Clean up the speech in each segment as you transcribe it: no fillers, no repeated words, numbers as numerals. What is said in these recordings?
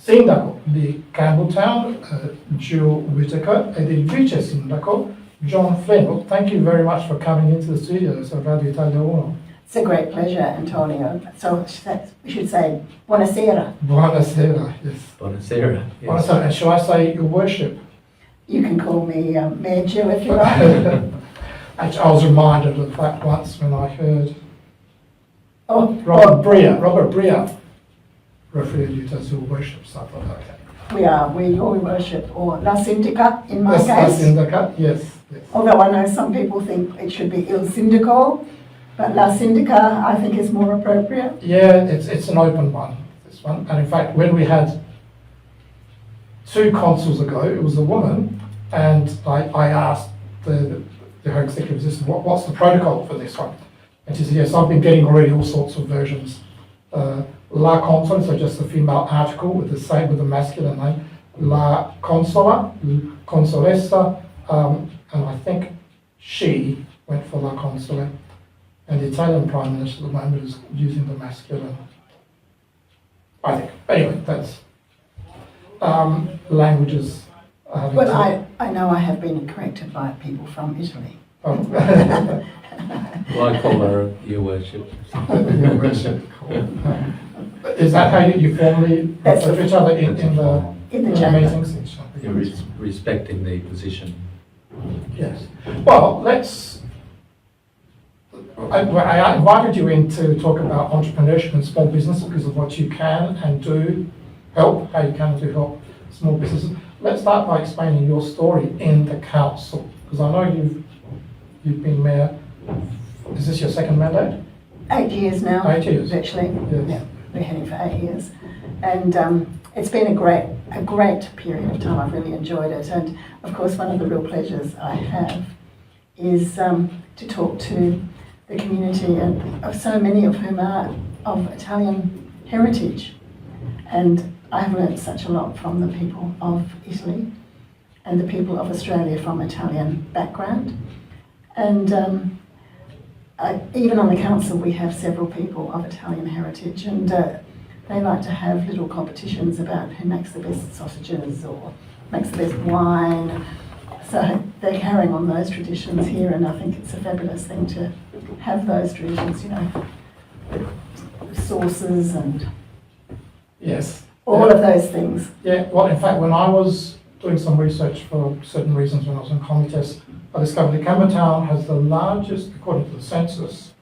Sindaco di Campbelltown, Jill Whittaker, e il vice sindaco, John Flynn. Well, thank you very much for coming into the studios of Radio Italia 1. It's a great pleasure, Antonio. So we should say buonasera. Buonasera, yes. Buonasera. Yes. Buonasera, and shall I say your worship? You can call me Mayor Jill if you like. Actually, I was reminded of that once when I heard Oh, Robert Bria referred you to as your worship, so I thought, okay. we're your worship, or La Sindica in my La case. Sindaca, yes. Although I know some people think it should be Il Sindaco, but La Sindica I think is more appropriate. Yeah, it's an open one, this one. And in fact, when we had 2 consuls ago, it was a woman, and I asked her executive assistant, what's the protocol for this one? And she said, yes, I've been getting already all sorts of versions. La Consola, so just the female article with the masculine name. La Consola, Consolessa, and I think she went for La Consola. And the Italian Prime Minister at the moment is using the masculine, I think. But anyway, that's languages. Well, I know I have been corrected by people from Italy. Well, I call her your worship. Your worship. Is that how you formally refer to each other in the chamber. meetings? You're respecting the position. Yes. Well, I invited you in to talk about entrepreneurship and small business because of what you can and do help, how you can do help small businesses. Let's start by explaining your story in the council, because I know you've been mayor. Is this your second mandate? 8 years now. 8 years. Actually. Yes. Yeah, we're heading for 8 years. And it's been a great period of time. I've really enjoyed it. And of course, one of the real pleasures I have is to talk to the community, and of so many of whom are of Italian heritage. And I've learned such a lot from the people of Italy and the people of Australia from Italian background. And even on the council we have several people of Italian heritage, and they like to have little competitions about who makes the best sausages or makes the best wine. So they're carrying on those traditions here, and I think it's a fabulous thing to have those traditions, sauces and Yes. all of those things. Yeah, well, in fact, when I was doing some research for certain reasons when I was in Comites, I discovered that Campbelltown has the largest, according to the census,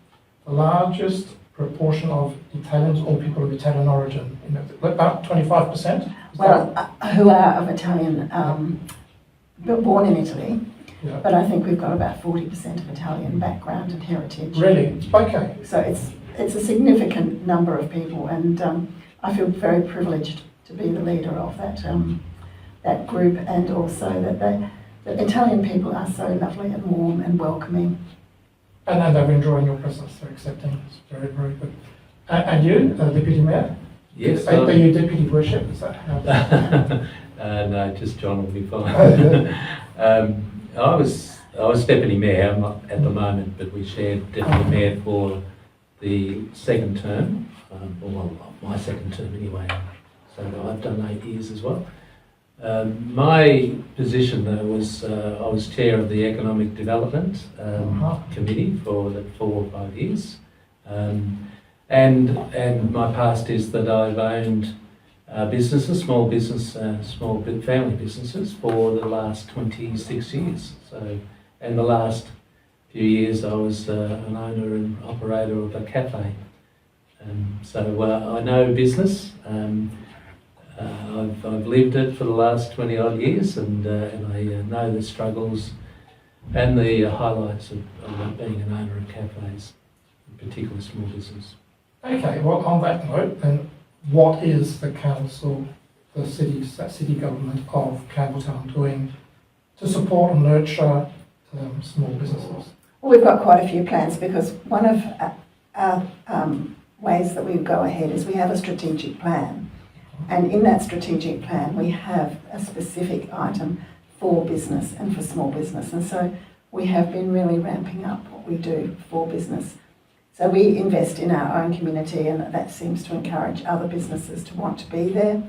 the largest proportion of Italians or people of Italian origin, about 25%. Well, who are of Italian, but born in Italy, Yeah. but I think we've got about 40% of Italian background and heritage. Really? Okay. So it's a significant number of people, and I feel very privileged to be the leader of that group, and also that the Italian people are so lovely and warm and welcoming. And they're enjoying your presence, they're accepting. It's very, very good. And you, Deputy Mayor? Yes. Are you Deputy Worship? Is that how? No, just John will be fine. I was Deputy Mayor, I'm not at the moment, but we shared Deputy Mayor for the second term, well, my second term anyway. So I've done 8 years as well. My position though was I was chair of the Economic Development Committee for the 4 or 5 years, and my past is that I've owned businesses, small family businesses for the last 26 years. So, and the last few years I was an owner and operator of a cafe. So I know business. I've lived it for the last 20 odd years, and I know the struggles and the highlights of being an owner of cafes, in particular small business. Okay, well, on that note, then what is the council, the city government of Campbelltown doing to support and nurture small businesses? Well, we've got quite a few plans, because one of our ways that we go ahead is we have a strategic plan. And in that strategic plan, we have a specific item for business and for small business. And so we have been really ramping up what we do for business. So we invest in our own community, and that seems to encourage other businesses to want to be there.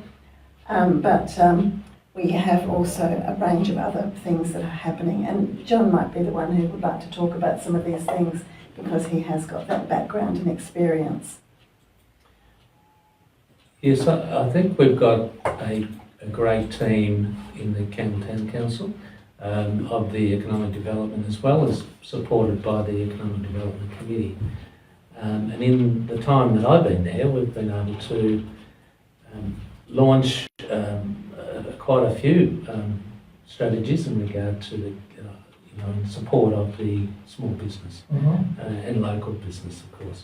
We have also a range of other things that are happening, and John might be the one who would like to talk about some of these things because he has got that background and experience. Yes, I think we've got a great team in the Campbelltown Council of the Economic Development, as well as supported by the Economic Development Committee. And in the time that I've been there, we've been able to launch quite a few strategies in regard to the, in support of the small business and local business, of course.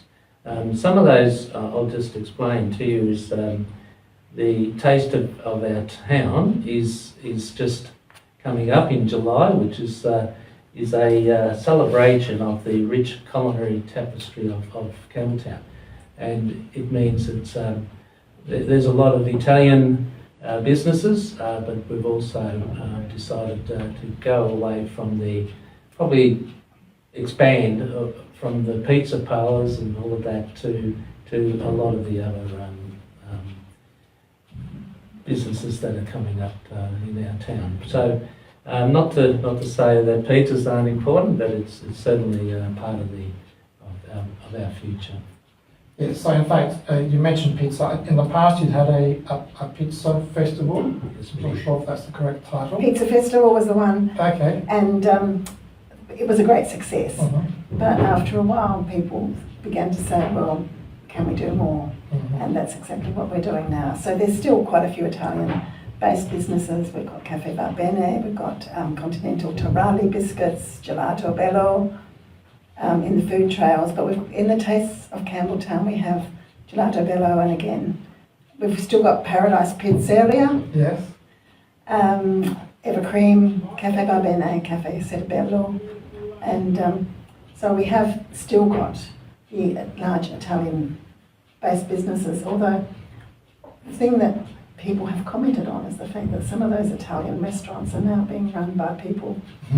Some of those I'll just explain to you is the Taste of our Town is just coming up in July, which is a celebration of the rich culinary tapestry of Campbelltown, and it means that there's a lot of Italian businesses, but we've also decided to go away from probably expand from the pizza parlours and all of that to a lot of the other businesses that are coming up in our town. So not to say that pizzas aren't important, but it's certainly part of our future. Yeah, so in fact, you mentioned pizza. In the past, you'd had a pizza festival. Yes, I'm not sure if that's the correct title. Pizza Festival was the one, Okay. and it was a great success. Mhm. But after a while, people began to say, well, can we do more? Mhm. And that's exactly what we're doing now. So there's still quite a few Italian-based businesses. We've got Cafe Va Bene, we've got Continental Torrali biscuits, Gelato Bello, in the food trails. But in the Taste of Campbelltown, we have Gelato Bello, and again, we've still got Paradise Pizzeria, Yes. Evercream, Cafe Va Bene, Cafe Bello, and so we have still got the large Italian-based businesses, although the thing that people have commented on is the fact that some of those Italian restaurants are now being run by people who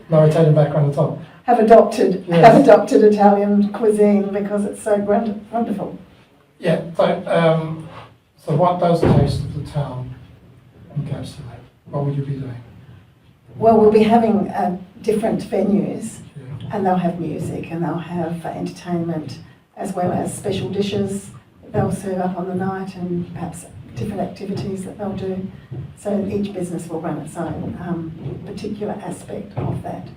No Italian background at all. have adopted Italian cuisine because it's so wonderful. Yeah. So what does Taste of the Town encapsulate? What would you be doing? Well, we'll be having different venues, Yeah. and they'll have music and they'll have entertainment as well as special dishes that they'll serve up on the night, and perhaps different activities that they'll do. So each business will run its own particular aspect of that.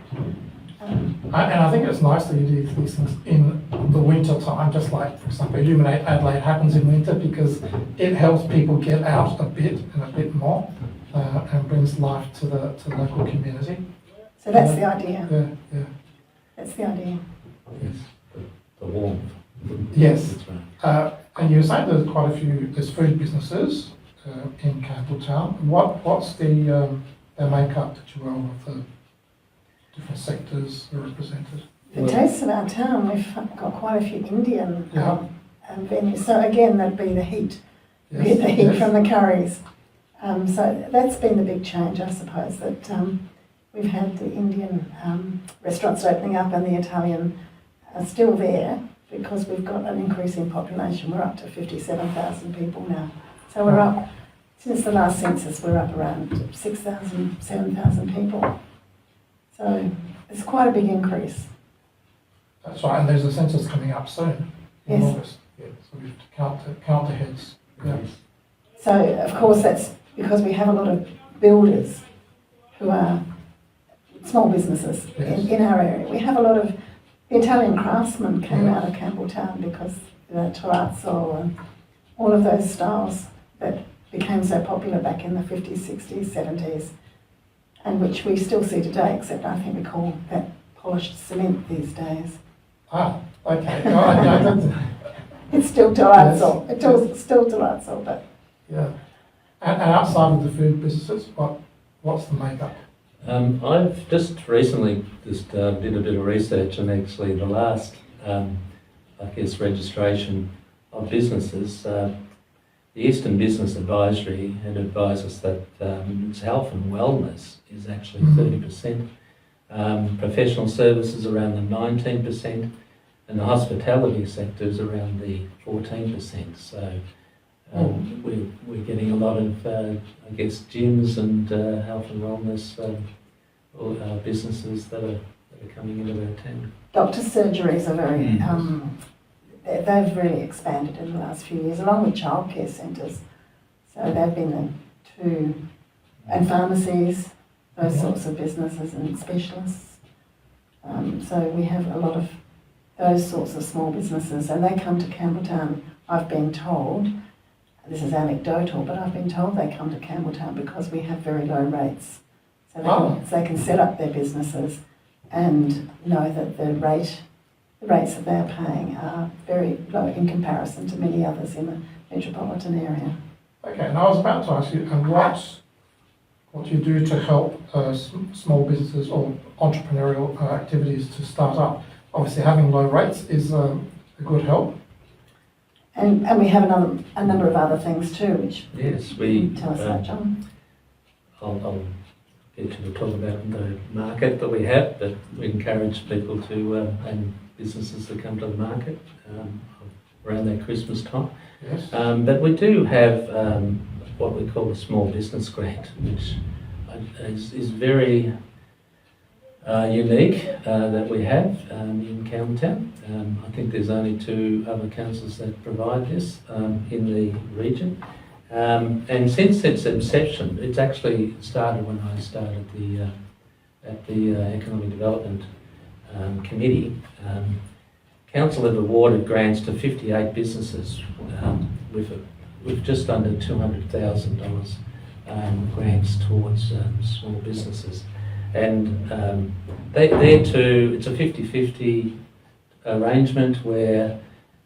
And I think it's nice that you do these things in the winter time, just like, for example, Illuminate Adelaide happens in winter because it helps people get out a bit and a bit more and brings life to the local community. So that's the idea. Yeah. That's the idea. Yes, the warmth. Yes. That's right. And you were saying there's food businesses in Campbelltown. What's their makeup, that you will, of the different sectors are represented? The Taste of our Town, we've got quite a few Indian Yeah. venues. So again, that'd be the heat. Yes, Get the heat yes. from the curries. So that's been the big change, I suppose, that we've had the Indian restaurants opening up and the Italian are still there because we've got an increasing population. We're up to 57,000 people now. So we're up, since the last census, we're up around 6,000, 7,000 people. So it's quite a big increase. That's right, and there's a census coming up soon in Yes. August. Yeah, so we have to count the heads. Yeah. So of course that's because we have a lot of builders who are small businesses Yes. in our area. We have a lot of the Italian craftsmen came Yeah. out of Campbelltown because the terrazzo and all of those styles that became so popular back in the 50s, 60s, 70s, and which we still see today, except I think we call that polished cement these days. Ah, okay. No, I don't, It's still terrazzo. Yes. It's still terrazzo, but yeah. And outside of the food businesses, what's the makeup? I've just recently did a bit of research on actually the last, registration of businesses. The Eastern Business Advisory had advised us that health and wellness is actually 30%, professional services around the 19%, and the hospitality sector is around the 14%. So we're getting lot of, gyms and health and wellness businesses that are coming into our town. Doctors' surgeries are very, they've really expanded in the last few years, along with childcare centres. So they've been the two, and pharmacies, those sorts of businesses and specialists. So we have a lot of those sorts of small businesses, and they come to Campbelltown, I've been told, this is anecdotal, but I've been told they come to Campbelltown because we have very low rates. So they can set up their businesses and know that the rates that they're paying are very low in comparison to many others in the metropolitan area. Okay, and I was about to ask you, and what do you do to help small businesses or entrepreneurial activities to start up? Obviously, having low rates is a good help. And we have a number of other things too, which yes, we tell us about, John. I'll get you to talk about the market that we have, but we encourage people to and businesses to come to the market around that Christmas time. Yes. But we do have what we call a small business grant, which is very unique that we have in Campbelltown. I think there's only 2 other councils that provide this in the region. And since its inception, it's actually started when I started at the Economic Development Committee. Council have awarded grants to 58 businesses with just under $200,000 grants towards small businesses. And it's a 50-50 arrangement where,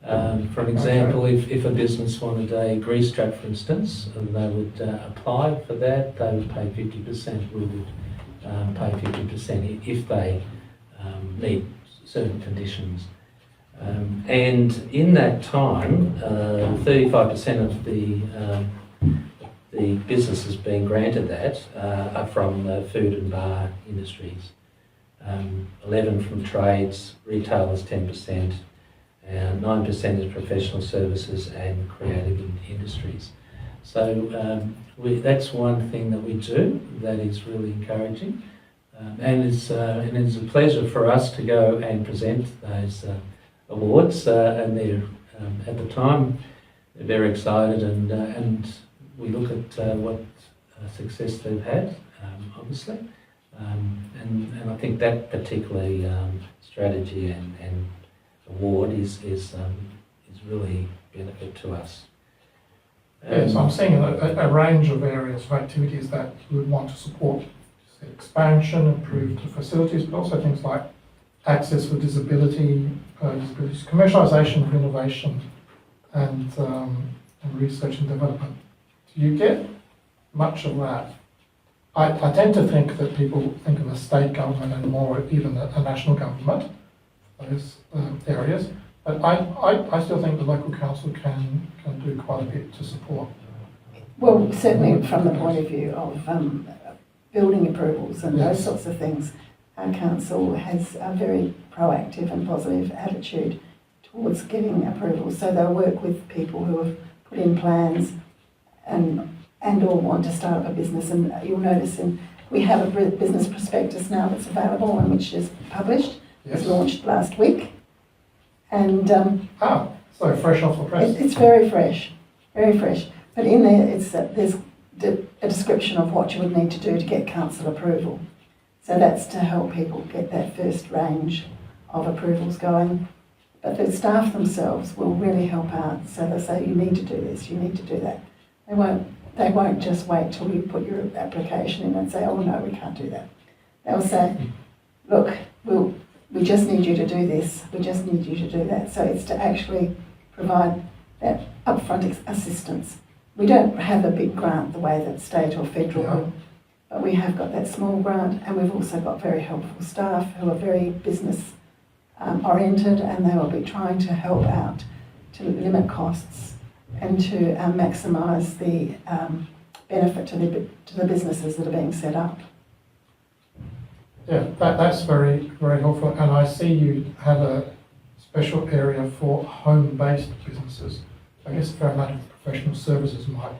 for an example, if a business wanted a grease trap, for instance, and they would apply for that, they would pay 50%, we would pay 50% if they meet certain conditions. And in that time, 35% of the businesses being granted that are from the food and bar industries. 11 from trades, retailers 10%, and 9% is professional services and creative industries. So that's one thing that we do that is really encouraging, and it's a pleasure for us to go and present those awards. And they're at the time they're very excited, and we look at what success they've had, obviously, and I think that particularly strategy and award is really benefit to us. Yes, I'm seeing a range of areas of activities that you would want to support. Expansion, improved facilities, but also things like access for disabilities, commercialisation of innovation, and research and development. Do you get much of that? I tend to think that people think of a state government and more even a national government, those areas. But I still think the local council can do quite a bit to support. Well, certainly from the point of view of building approvals and those sorts of things, our council has a very proactive and positive attitude towards getting approvals. So they'll work with people who have put in plans and or want to start up a business. And you'll notice we have a business prospectus now that's available and which is published. Yes. It was launched last week. And so fresh off the press. It's very fresh, very fresh. But in there, there's a description of what you would need to do to get council approval. So that's to help people get that first range of approvals going. But the staff themselves will really help out. So they say, you need to do this, you need to do that. They won't just wait till you put your application in and say, oh no, we can't do that. They'll say, look, we just need you to do this, we just need you to do that. So it's to actually provide that upfront assistance. We don't have a big grant the way that state or federal will, but we have got that small grant, and we've also got very helpful staff who are very business oriented, and they will be trying to help out to limit costs and to maximise the benefit to the businesses that are being set up. Yeah, that's very, very helpful. And I see you have a special area for home-based businesses. I guess a fair amount of professional services might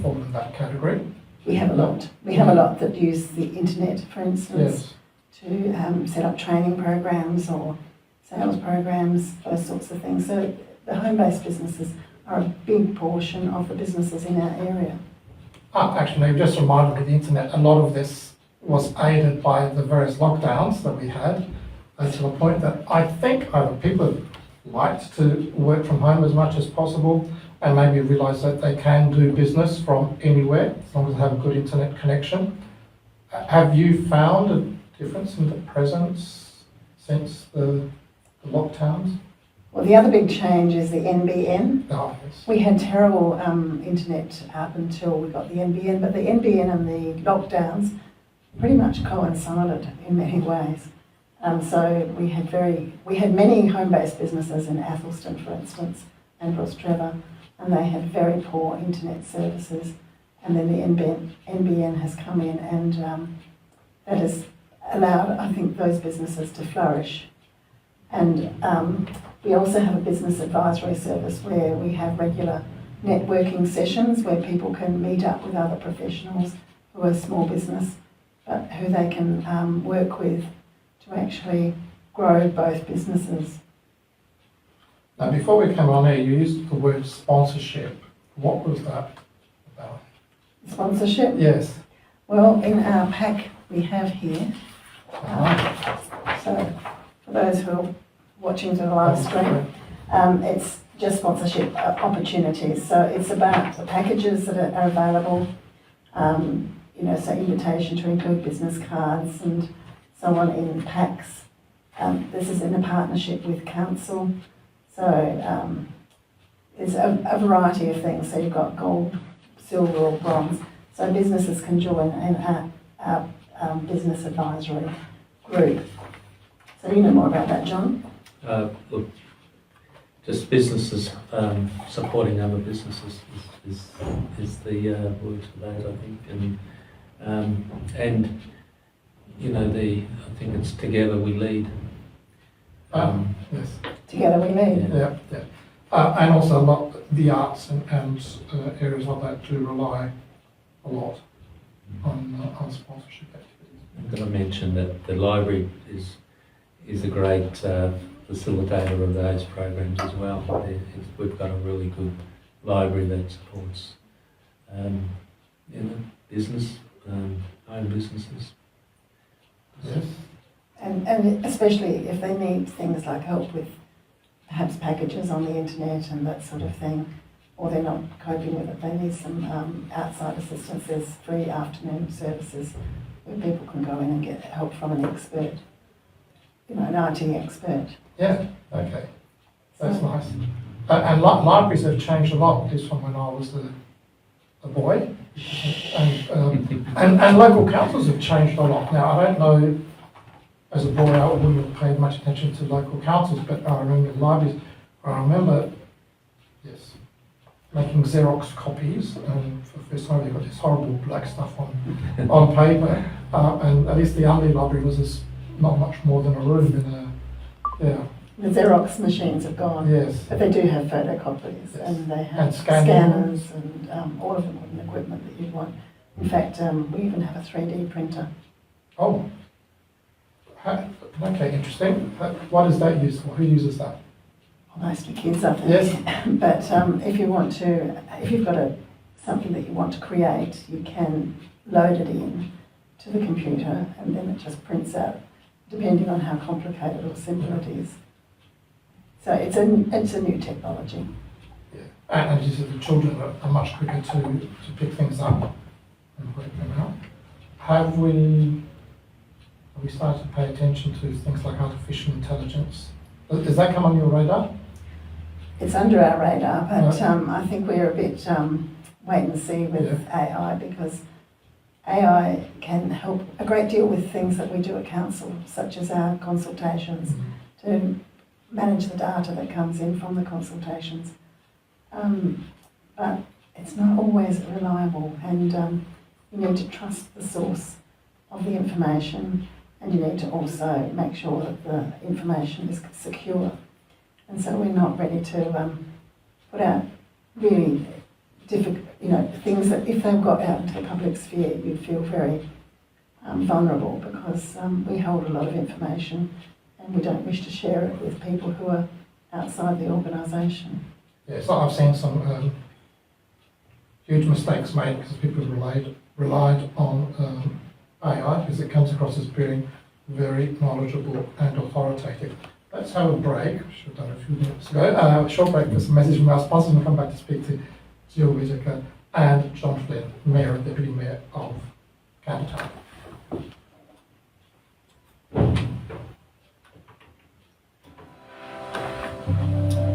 fall in that category. We have a lot. We have a lot that use the internet, for instance, Yes. to set up training programs or sales programs, those sorts of things. So the home-based businesses are a big portion of the businesses in our area. Actually, you just reminded me, the internet, a lot of this was aided by the various lockdowns that we had, to the point that I think either people liked to work from home as much as possible and maybe realise that they can do business from anywhere as long as they have a good internet connection. Have you found a difference in the presence since the lockdowns? Well, the other big change is the NBN. Oh, yes. We had terrible internet up until we got the NBN, but the NBN and the lockdowns pretty much coincided in many ways. So we had many home-based businesses in Athelston, for instance, and Ross Trevor, and they had very poor internet services. And then the NBN has come in, and that has allowed, I think, those businesses to flourish. And we also have a business advisory service where we have regular networking sessions where people can meet up with other professionals who are small business, but who they can work with to actually grow both businesses. Now, before we came on air, you used the word sponsorship. What was that about? Sponsorship? Yes. Well, in our pack we have here, Uh-huh. so for those who are watching to the live stream, it's just sponsorship opportunities. So it's about the packages that are available, so invitation to include business cards and so on in packs. This is in a partnership with council. So there's a variety of things. So you've got gold, silver or bronze. So businesses can join in our business advisory group. So you know more about that, John? Look, just businesses supporting other businesses is the word for that, I think, and I think it's together we lead. Yes. Together we lead. Yeah, yeah. And also a lot, the arts and areas like that do rely a lot on sponsorship activities. I'm going to mention that the library is a great facilitator of those programs as well. We've got a really good library that supports business, home businesses. Yes. And especially if they need things like help with perhaps packages on the internet and that sort of thing, or they're not coping with it, they need some outside assistance. There's free afternoon services where people can go in and get help from an expert, an IT expert. Yeah, okay. That's nice. And libraries have changed a lot, at least from when I was a boy. And local councils have changed a lot. Now, I don't know, as a boy, I wouldn't have paid much attention to local councils, but I remember libraries. I remember, yes, making Xerox copies, and for the first time they got this horrible black stuff on paper, and at least the Unley Library was not much more than a room in a, yeah. The Xerox machines have gone, Yes. but they do have photocopiers, Yes. and they have And scanners. scanners and all of the modern equipment that you'd want. In fact, we even have a 3D printer. Oh. Okay, interesting. What is that used for? Who uses that? Mostly kids, I think. Yes. But if you've got something that you want to create, you can load it in to the computer, and then it just prints out, depending on how complicated or simple it is. So it's a new technology. Yeah. And as you said, the children are much quicker to pick things up and work them out. Have we started to pay attention to things like artificial intelligence? Does that come on your radar? It's under our radar, but Okay. I think we're a bit wait and see with AI, because AI can help a great deal with things that we do at council, such as our consultations, to manage the data that comes in from the consultations. But it's not always reliable, and you need to trust the source of the information, and you need to also make sure that the information is secure. And so we're not ready to put out really things that if they've got out into the public sphere, you'd feel very vulnerable because we hold a lot of information and we don't wish to share it with people who are outside the organisation. Yeah, so I've seen some huge mistakes made because people relied on AI because it comes across as being very knowledgeable and authoritative. Let's have a break. Should have done it a few minutes ago. A short break for some message from our sponsors, and we'll come back to speak to Jill Whittaker and John Flynn, Mayor and Deputy Mayor of Campbelltown.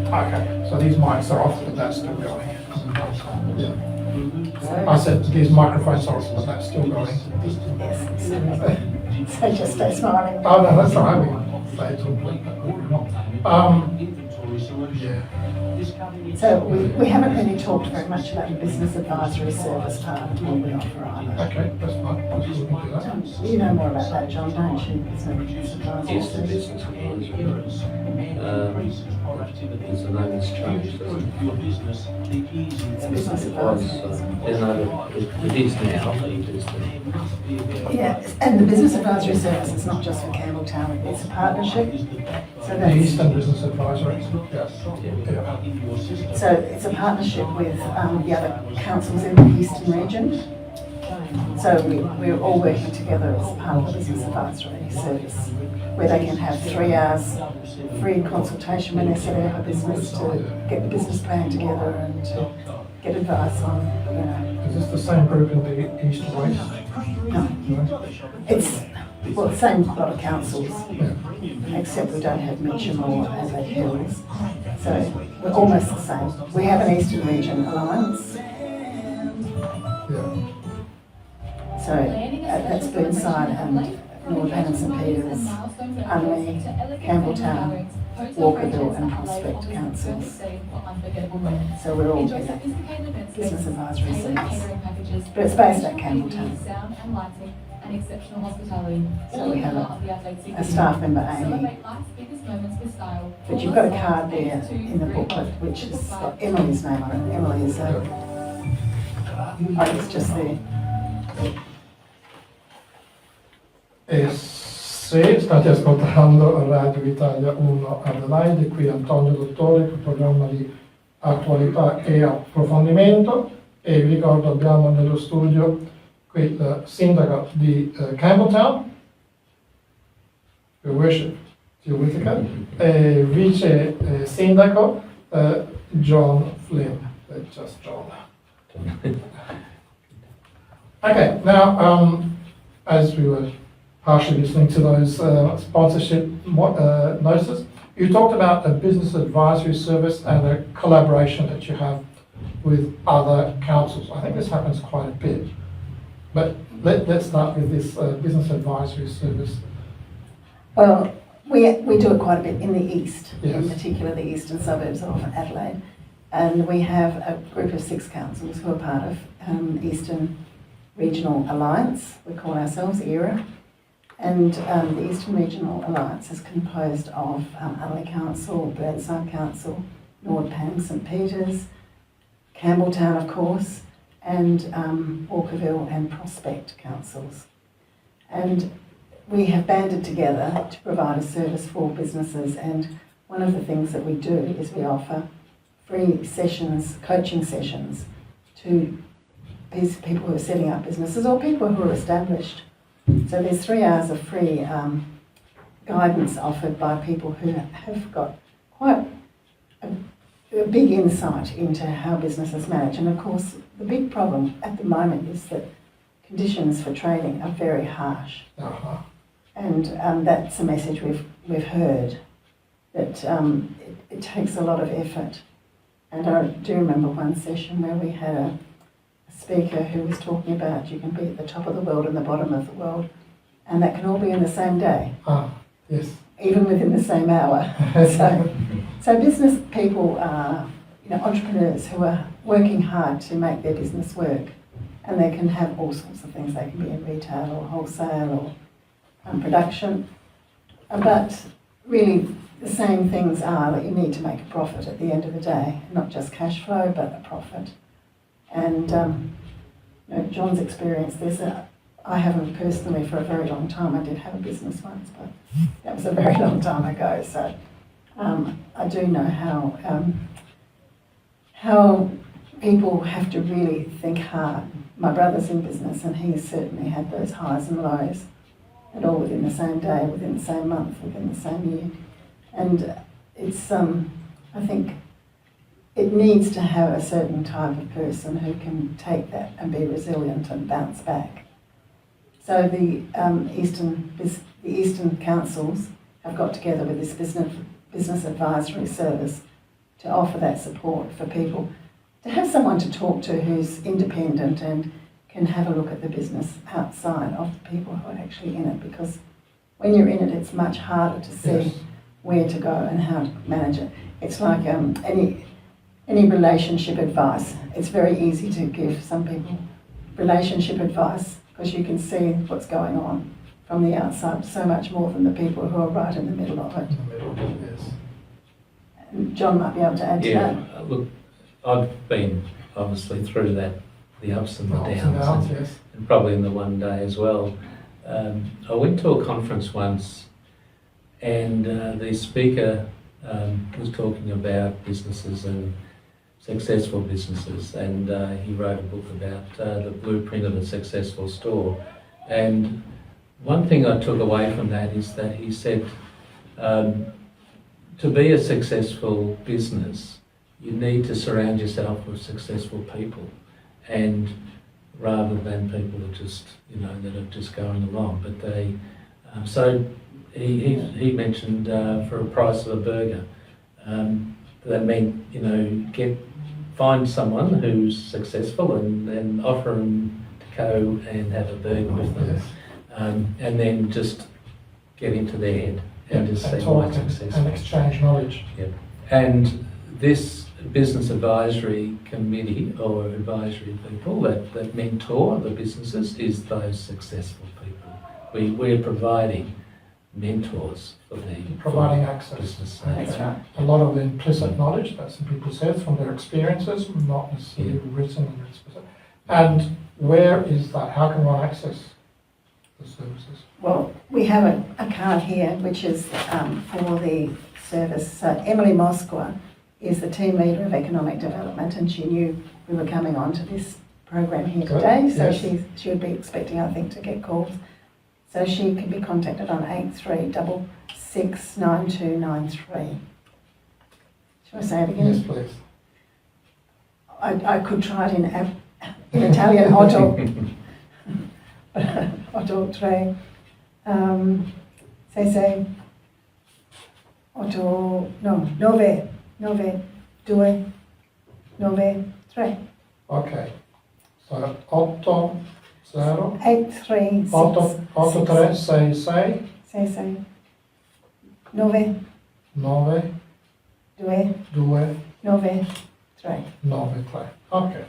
Okay, so these mics are off, but that's still going. Yeah. I said these microphones are off, but that's still going. Yes. So just stay smiling. Oh no, that's all right. We can stay talking. Yeah. So we haven't really talked very much about the business advisory service part of what we offer either. Okay, that's fine. We can do that. You know more about that, John, don't you? Business advisory Yes, the service. business advisory. There's a name that's changed, doesn't it? It's business It was, advisory. it is now, it is now. Yeah, and the business advisory service is not just for Campbelltown, it's a partnership. So The that's, Eastern Business Advisory. Yes. Yeah. so it's a partnership with the other councils in the Eastern region. So we're all working together as part of the business advisory service, where they can have 3 hours free consultation when they're setting up a business to get the business plan together and to get advice on, Is this the same group in the East and West? no. It's, well, the same lot of councils, Yeah. except we don't have Mitcham or Adelaide Hills. So we're almost the same. We have an Eastern Region Alliance, Yeah. so that's Burnside and Northern and St Peters, Unley, Campbelltown, Walkerville and Prospect councils. So we're all in that business advisory service. But it's based at Campbelltown. So we have a staff member, Amy. But you've got a card there in the booklet which has got Emily's name on it. Emily is it's just there. State ascoltando Radio Italia 1 Adelaide, qui Antonio Dottore, il programma di attualità e approfondimento, e vi ricordo abbiamo nello studio qui il sindaco di Campbelltown, Your Worship, Jill Whittaker, e vice sindaco John Flynn, just John. Okay, now as we were partially listening to those sponsorship notices, you talked about a business advisory service and a collaboration that you have with other councils. I think this happens quite a bit, but let's start with this business advisory service. Well, we do it quite a bit in the east, Yes. in particular the eastern suburbs of Adelaide. And we have a group of 6 councils who are part of Eastern Regional Alliance. We call ourselves ERA. And the Eastern Regional Alliance is composed of Unley Council, Burnside Council, Nordpan, St Peters, Campbelltown of course, and Walkerville and Prospect councils. And we have banded together to provide a service for businesses, and one of the things that we do is we offer free sessions, coaching sessions to people who are setting up businesses or people who are established. So there's 3 hours of free guidance offered by people who have got quite a big insight into how businesses manage. And of course, the big problem at the moment is that conditions for trading are very harsh. Uh-huh. And that's a message we've heard, that it takes a lot of effort. And I do remember one session where we had a speaker who was talking about you can be at the top of the world and the bottom of the world, and that can all be in the same day, Yes. even within the same hour. So business people are, entrepreneurs who are working hard to make their business work, and they can have all sorts of things. They can be in retail or wholesale or production, but really the same things are that you need to make a profit at the end of the day, not just cash flow, but a profit. And you know, John's experience, I haven't personally for a very long time. I did have a business once, but that was a very long time ago. So I do know how people have to really think hard. My brother's in business, and he's certainly had those highs and lows, and all within the same day, within the same month, within the same year. And it's, I think, it needs to have a certain type of person who can take that and be resilient and bounce back. So the Eastern councils have got together with this business advisory service to offer that support for people, to have someone to talk to who's independent and can have a look at the business outside of the people who are actually in it, because when you're in it, it's much harder to see Yes. where to go and how to manage it. It's like any relationship advice. It's very easy to give some people relationship advice because you can see what's going on from the outside so much more than the people who are right in the middle of it. In the middle, yes. And John might be able to add to that. Yeah, look, I've been obviously through that, the ups and the Ups and downs, downs, yes. and probably in the one day as well. I went to a conference once, and the speaker was talking about businesses and successful businesses, and he wrote a book about the blueprint of a successful store. And one thing I took away from that is that he said, to be a successful business, you need to surround yourself with successful people, and rather than people that just, you know, that are just going along. But they, so he mentioned for a price of a burger, that meant, you know, find someone who's successful and offer them to go and have a burger with them, and then just get into their head and just see why it's successful. And exchange knowledge. Yeah. And this business advisory committee or advisory people that mentor the businesses is those successful people. We're providing mentors for them. Providing access. Business. That's right. A lot of implicit knowledge that some people said from their experiences, not necessarily written and explicit. And where is that? How can one access the services? Well, we have a card here which is for the service. So Emily Moskwa is the team leader of economic development, and she knew we were coming on to this program here Good. today, so Yes. she would be expecting, I think, to get calls. So she can be contacted on 83669293. Shall I say it again? Yes, please. I could try it in Italian, otto. Otto tre. Sei, otto, no, nove, 2, 9, 3. Okay. So 8, 0, 8, 3, 8, 3, 6, 6, 9, 9, 2, 2, 9, 3. 9, 3. Okay.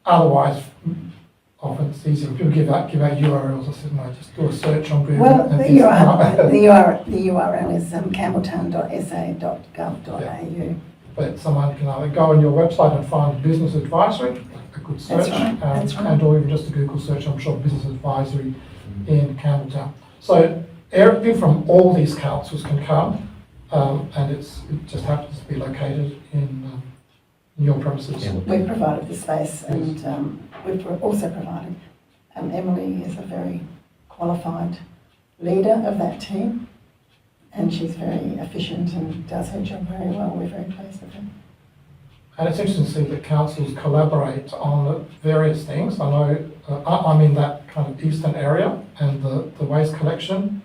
Otherwise, often it's easier. People give out URLs. I said, no, just do a search on Google. Well, and the things come up. URL is campbelltown.sa.gov.au. But someone can either go on your website and find business advisory, a good search, That's right. and or even just a Google search, I'm sure, business advisory in Campbelltown. So people from all these councils can come, and it just happens to be located in your premises. Yeah. We've provided the space, and we've also provided, Emily is a very qualified leader of that team, and she's very efficient and does her job very well. We're very pleased with her. And it's interesting to see that councils collaborate on various things. I know I'm in that kind of eastern area, and the waste collection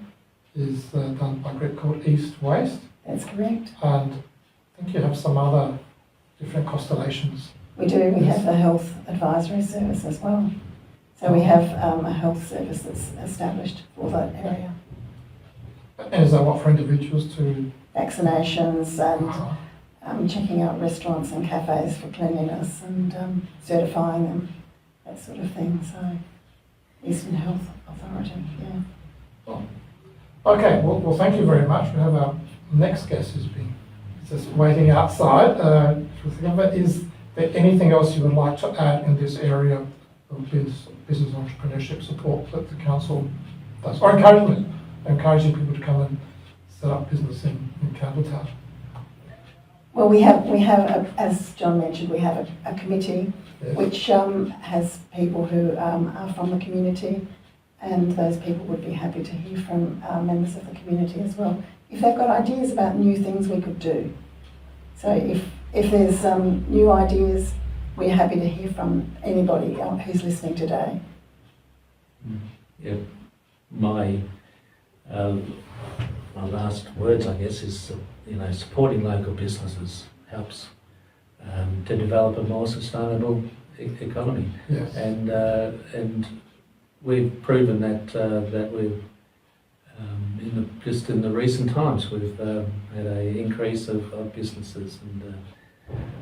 is done by a group called East Waste. That's correct. And I think you have some other different constellations. We do. We Yes. have the health advisory service as well. So we have a health service that's established for that area. And is that what for individuals to... Vaccinations and checking out restaurants and cafes for cleanliness and certifying them, that sort of thing. So Eastern Health Authority, yeah. Okay, well, thank you very much. We have our next guest who's been just waiting outside. Is there anything else you would like to add in this area of business entrepreneurship support that the council does, or encouraging people to come and set up business in Campbelltown? Well, we have, as John mentioned, we have a committee Yes. which has people who are from the community, and those people would be happy to hear from members of the community as well, if they've got ideas about new things we could do. So if there's new ideas, we're happy to hear from anybody who's listening today. Yeah, my last words, I guess, is supporting local businesses helps to develop a more sustainable economy. Yes. And we've proven that we've just in the recent times we've had an increase of businesses, and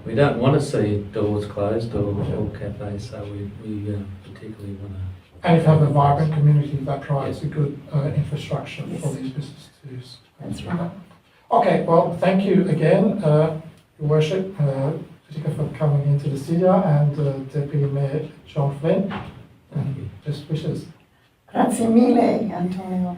we don't want to see doors closed or cafes, so we particularly want to. And if you have a vibrant community that provides a good infrastructure for these businesses to use. That's right. Okay, well, thank you again, Your Worship, Whittaker, for coming into the studio, and Deputy Mayor John Flynn. Thank you. Best wishes. Grazie mille, Antonio.